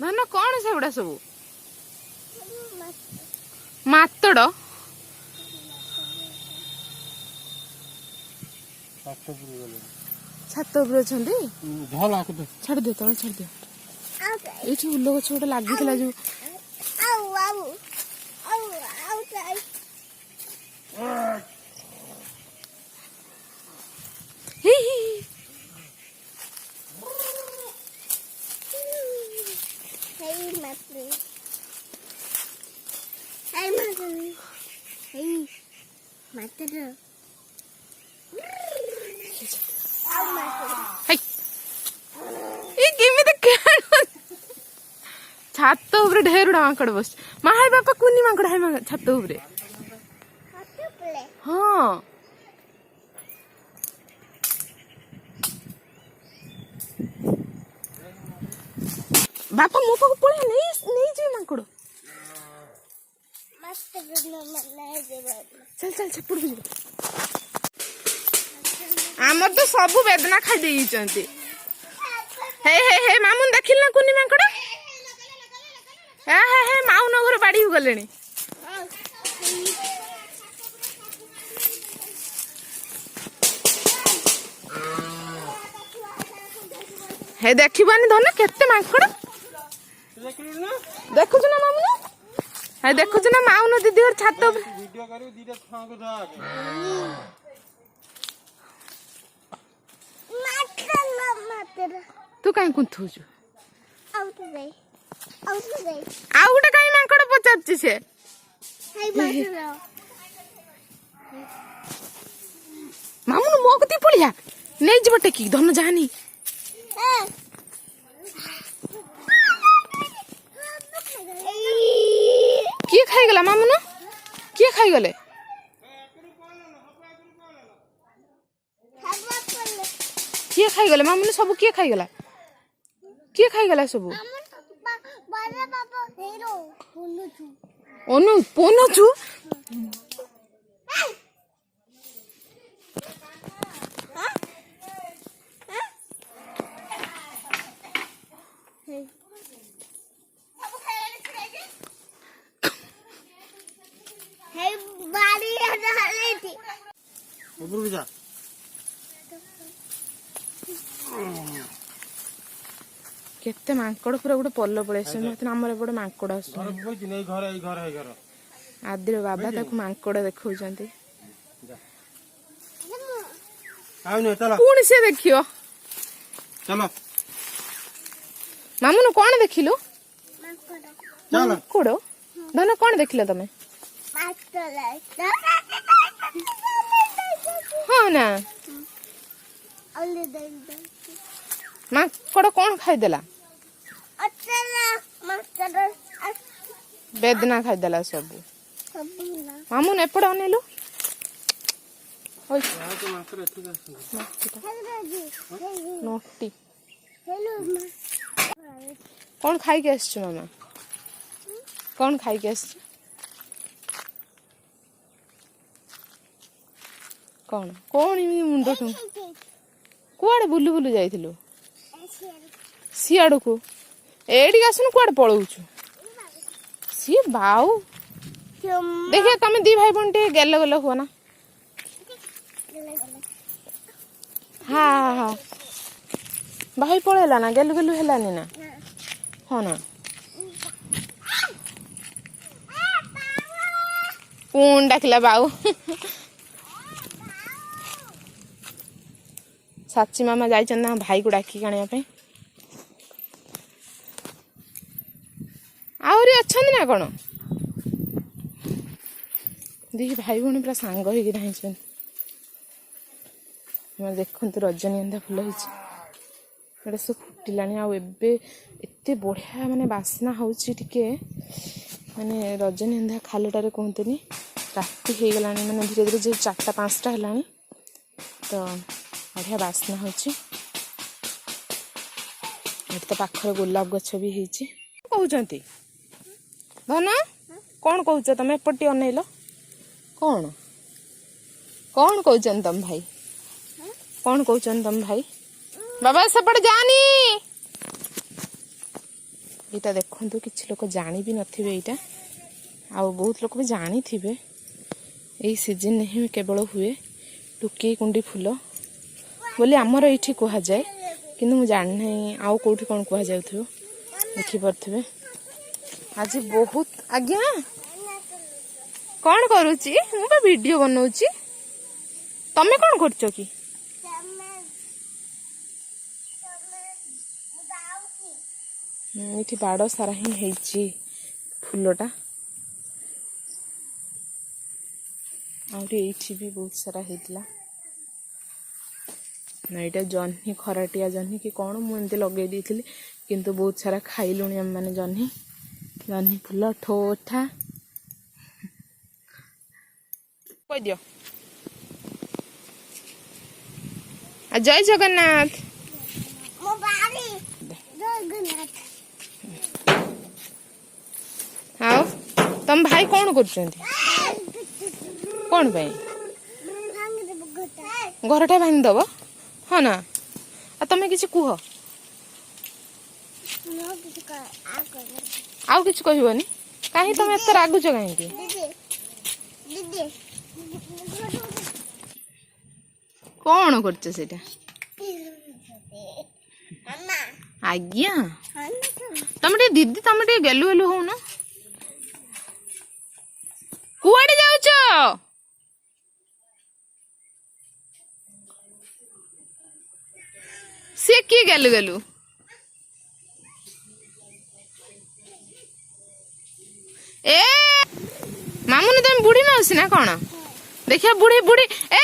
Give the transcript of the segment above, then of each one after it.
धन कौन से गुड़ा सब मातड़ छात उपर अच्छा छाड़ दियो तला छाड़ दियो ये उल गछ गोटे लगी जो छात उपर ढेरुड़ा माकड़ बस माई बापा कुनी माकड़ है छात उपर हाँ बापा मो पाक पड़े नहीं जी माकड़ चल चल छपड़ आमर तो सब वेदना खाई देइचंती हे हे हे मामुन देखिल ना कुनी माकड़ हे हे हे माउ नगर बाड़ी गलेनी हे देखिबानी धन केते माकड़ देखुछ ना मामुन हे देखुछ ना माउन दीदी और छात वीडियो करू दीदी छां को जा तू कहीं कुंथुछु आउ गोटे कहीं माकड़ पचारछि से मामुन मो कती पड़िया नहीं जब टेकी धन जानी किए खाईगला मामुन किए खाईगले किए खाईगले मामुन सब किए खाईगला सब ओनु पोनोचु केते मांकड़ पूरा गोटे पल्ल पड़े आमर एपटे मांकड़ आदिर बाबा ताकू मांकड़ देखौछंती पुणी से देखियो चलो मामुन कौन देखिलु मांकड़ धन कौन देखिल तमे हाँ ना माकड़ कौन खाईदेला बेदना खाईदेला सब मामुन एपटे अनेलु नोटी कौन खाई के आसछु मामा कौन खाई के आसछु कौन कौन मुंड कुआड़े बुलु बुलु जाइथिलु सियाड़ को एडी आसुन कुआड़े पळौछु सी बाऊ देखिए तमे दी भाई बहन टे गेल गेल हो ना हाँ हाँ भाई पळेला ना गेलु गेलु हेलानी ना हाँ ना कौन डाकिला बाऊ साची मामा जाइछन ना भाई को डाकी आनिया पे आउरी अछन ना कोन देखि भाई भौणी पूरा सांग होगी धाइछन मैं देखंतु रजनीगंधा फूल होइछ एटा सब फुटिलानी आ एबे एते बढ़िया माने बासना होउची टिके माने रजनीगंधा खालटारे कहतनी राति हो गलानी माने धीरे धीरे जो 4-5टा हेलानी तो बढ़िया बासना होची तो पाखर गोलाप गछ भी होइची कहउचंती धन कौन कहउच तमे एपटी अनेलो कौन कौन कहउचन तम भाई कौन कहउचन तम भाई बाबा सेपट जानी ଏଇଟା ଦେଖନ୍ତୁ କିଛି ଲୋକ ଜାଣି ବି ନଥିବେ ଏଇଟା, ଆଉ ବହୁତ ଲୋକ ବି ଜାଣିଥିବେ। ଏଇ ସିଜନରେ ହିଁ କେବଳ ହୁଏ ଟୁକେଇ କୁଣ୍ଡି ଫୁଲ ବୋଲି ଆମର ଏଇଠି କୁହାଯାଏ, କିନ୍ତୁ ମୁଁ ଜାଣିନାହିଁ ଆଉ କେଉଁଠି କ'ଣ କୁହାଯାଉଥିବ, ଦେଖିପାରୁଥିବେ। ଆଜି ବହୁତ ଆଜ୍ଞା କ'ଣ କରୁଛି? ମୁଁ ବା ଭିଡ଼ିଓ ବନଉଛି। ତମେ କ'ଣ କରୁଛ କି? ଏଇଠି ବାଡ଼ ସାରା ହିଁ ହେଇଛି ଫୁଲଟା। ଆହୁରି ଏଇଠି ବି ବହୁତ ସାରା ହେଇଥିଲା। ଏଇଟା ଜହ୍ନି, ଖରାଟିଆ ଜହ୍ନି କି କ'ଣ ମୁଁ ଏମିତି ଲଗେଇ ଦେଇଥିଲି, କିନ୍ତୁ ବହୁତ ସାରା ଖାଇଲୁଣି ଆମେମାନେ ଜହ୍ନି। ଜହ୍ନି ଫୁଲ ଠୋଠା କହିଦିଅ। ଜୟ ଜଗନ୍ନାଥ। ଆଉ ତମ ଭାଇ କ'ଣ କରୁଛନ୍ତି? କ'ଣ ପାଇଁ? ଘରଟା ଭାଙ୍ଗିଦବ? ହଁ ନା, ଆଉ ତମେ କିଛି କୁହ। ଆଉ କିଛି କହିବନି? କାହିଁ ତମେ ଏତେ ରାଗୁଛ କାହିଁକି? କ'ଣ କରୁଛ ସେଇଟା? ଆଜ୍ଞା ତମେ ଟିକେ ଦିଦି, ତମେ ଟିକେ ଗେଲୁ ଗେଲୁ ହଉନ। କୁଆଡେ ଯାଉଛ? ସିଏ କିଏ ଗେଲୁ ଗେଲୁ? ଏ ମାମୁନି, ତମେ ବୁଢୀ ମାଉସୀ ନା କ'ଣ? ଦେଖିବା ବୁଢୀ ବୁଢୀ। ଏ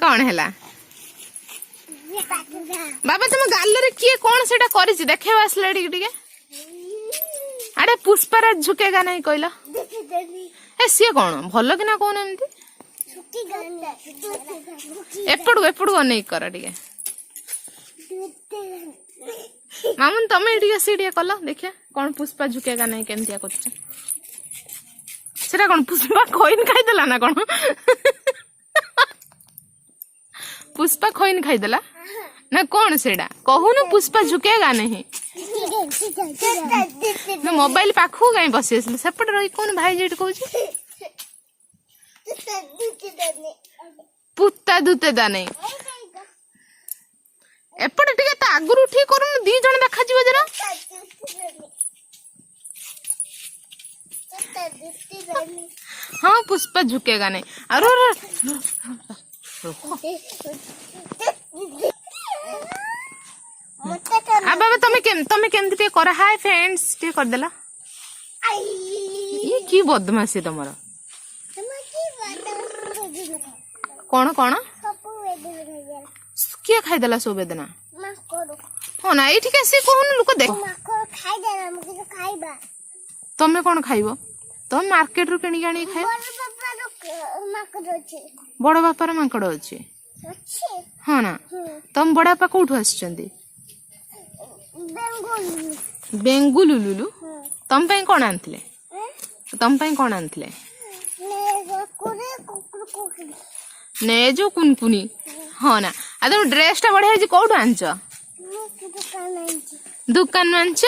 କ'ଣ ହେଲା? ବାବା ତମ ଗାଲରେ କିଏ କ'ଣ ସେଟା କରିଛି? ଦେଖେଇବ ଆସିଲା ଟିକେ। ଆରେ ପୁଷ୍ପାରାଜ ଝୁକେଗା ନାହିଁ କହିଲ? ଏ ସିଏ କ'ଣ ଭଲ କିନା କହୁନ ଏମିତି? ଏପଟକୁ ଅନେଇକି କର ଟିକେ। ମାମୁନି ତମେ ଟିକେ ସେ ଟିକେ କଲ ଦେଖିଆ କ'ଣ ପୁଷ୍ପା ଝୁକେଗା ନାହିଁ କେମିତିଆ କରୁଛ? ସେଟା କ'ଣ ପୁଷ୍ପା ଖଇନି ଖାଇଦେଲା ନା କ'ଣ? पुष्पा खोइन खाईदेला ना कौन सेड़ा कहून पुष्पा झुकेगा नहीं। मैं मोबाइल पाखु कहीं बसी सेपटे रही कौन भाई जेट कहूँ पुत्ता दूते दा नहीं एपटे टिके ता आगुरु ठीक करू दी जण देखा जीव जरा हाँ पुष्पा झुकेगा नहीं अरे बाबा तमे केमती कर हाय फ्रेंड्स टे कर देला ये की बदमाशी तुमर कौन कौन किए खाईदेला सब बेदना हाँ ना ये कैसे कहून लोक देख तमे कौन खाइब तुम मार्केट रू किणी आनी खाइब बड़ बापार माकड़ अच्छे हाँ ना तुम बड़ बापा कौटू आसुचंदी बेंगुलुलु तुम पे कौन आनथिले तुम पे कौन आनथिले ने जो कुनकुनी हाँ ना आ तुम ड्रेस टा बढ़िया जी कौटू आनछ दुकान में आनछ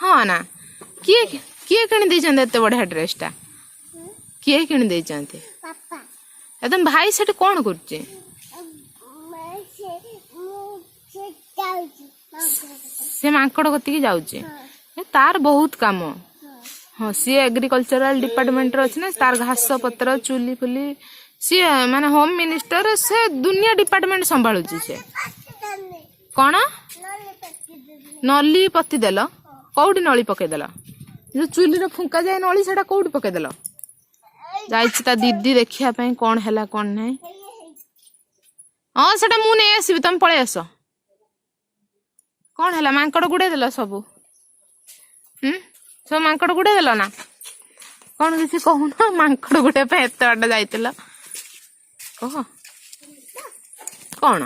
हाँ ना किए किए किणी देचंते एते बढ़िया ड्रेस टा किए किणी देचंते पापा एकदम भाई सेठ कौन करछे से माकड़ कति जाऊे तार बहुत काम हाँ सी एग्रीकल्चरल डिपार्टमेंट अच्छे ना तार घास पत्र चुली फुली सी माने होम मिनिस्टर से दुनिया डिपार्टमेंट संभालुची से कौन नली पति देल कौटी नली पकईदेल जो चुली फुंका जाए नली से कौटी पकईदेल जा दीदी देखिया कौन है कौन नहीं हाँ से मुझे आसबि तुम पलि आस कौन है माकड़ गुड़े देल सब सब माकड़ गुड़े देल ना कौन किसी कहून माकड़ गुड़े एत बाट जाइल कह कौन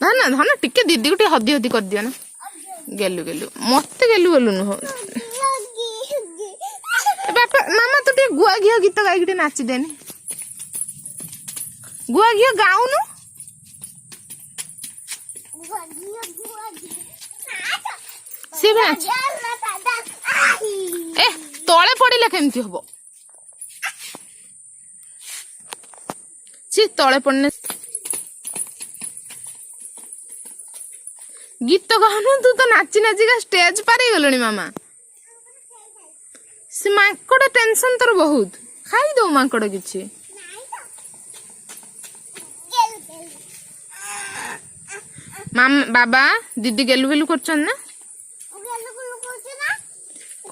धन धन टिके दीदी को हदी हदी कर दियो ना गेलु गेलु मत गेलु गेलु नुह बापा मामा तू टे गुआ घिया गीत गाई नाची देनी ଗୁଆ ଘିଅ ଗାଉନୁ। ସିଏ ବି ଅଛି। ଏ ତଳେ ପଡିଲେ କେମିତି ହବ? ସି ତଳେ ପଡିନେ गीत कहनु तू तो नाची नाचिका स्टेज पार गलुनी मामा। से मांकड़ टेंशन तोर बहुत खाई दो मांकड़ किछि मामा बाबा दीदी गेलु गेलु करछन ना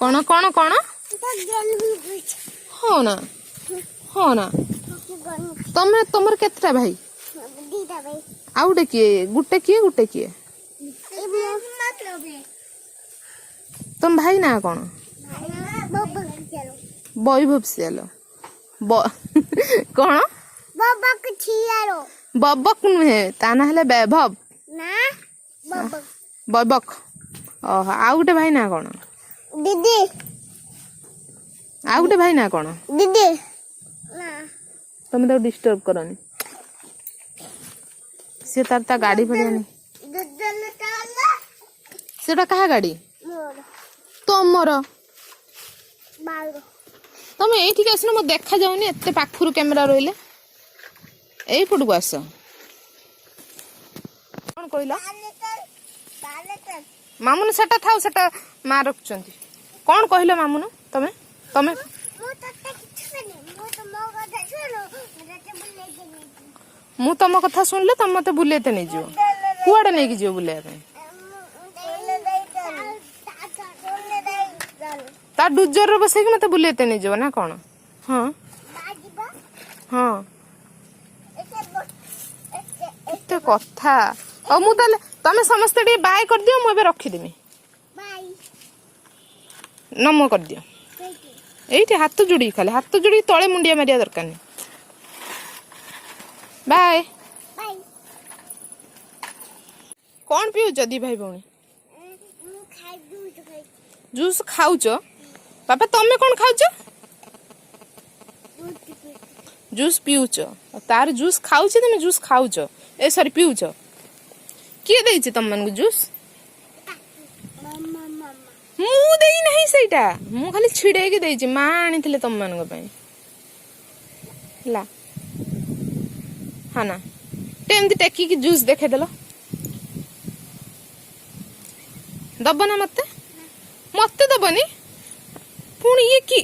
कोन कोन कोन हो ना तमे तमर केतरा भाई आउटे किए गुटे किए तुम भाई ना कौन वैभव सियाल कौन बबक नुहे ता ना हेले वैभव बबक ओह आ गुटे भाई ना कौन दीदी आ गुटे भाई ना कौन दीदी तुम तो डिस्टर्ब करनी से तार ता गाड़ी पड़ियानी सेटा कहा गाड़ी तमर तुम ये आसन मत देखा जाऊनी एत पाखर कैमेरा रहिले यही पटको आस कौन कहला मामुन सेटा थाउ सेटा माँ रखुं कौन कहल मामुन तमें तमें मु तुम कथा शुणिले तुम मत बुलेते नहीं जीव कुआड़े नहीं जीव बुले ता डुजर बसैक मत बुलेते नहीं जीव ना कौन हाँ हाँ एते कथा और मु ताले तमे समस्ते टी बाय कर दियो मु एबे रखी देमी नमो कर दियो एइठी हाथ जोड़ी खाले हाथ जोड़ी तळे मुंडिया मारिया दरकार नहीं बाय कौन पियो जदी भाई भौणी जूस खाऊच बापा तमे कौन खाऊच जूस पीऊच तार जूस खाऊच तमे जूस खाऊच ए सॉरी पीऊच किए देइछ तम मन को जूस मु देई नहीं सेटा मु खाली छिड़े के देइछ मां आनिथिले तम मन को पई ला हाँ ना टेमती टेकी की जूस देखे देलो दब ना मत मत दबनी पुणी ये की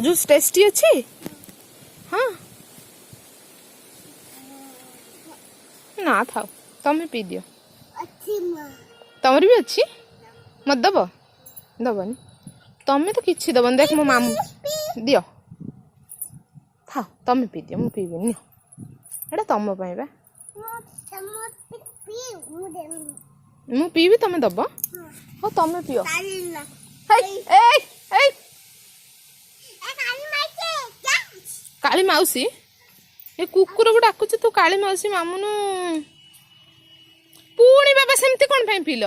जूस टेस्टी अच्छी हाँ ना था तमें पी दियो तमर भी अच्छी मत दब दबनी तमें तो किसी दबन देख मो मामू दियो था तमें पी दियो मु पीबी एटा तम पाई बा मु पीबी तमें दब हाँ तमें पियो काली माउसी ये कुकुर को डाकुच तू काली माउसी मामुनु पुणी बाबा सेमती कौन पील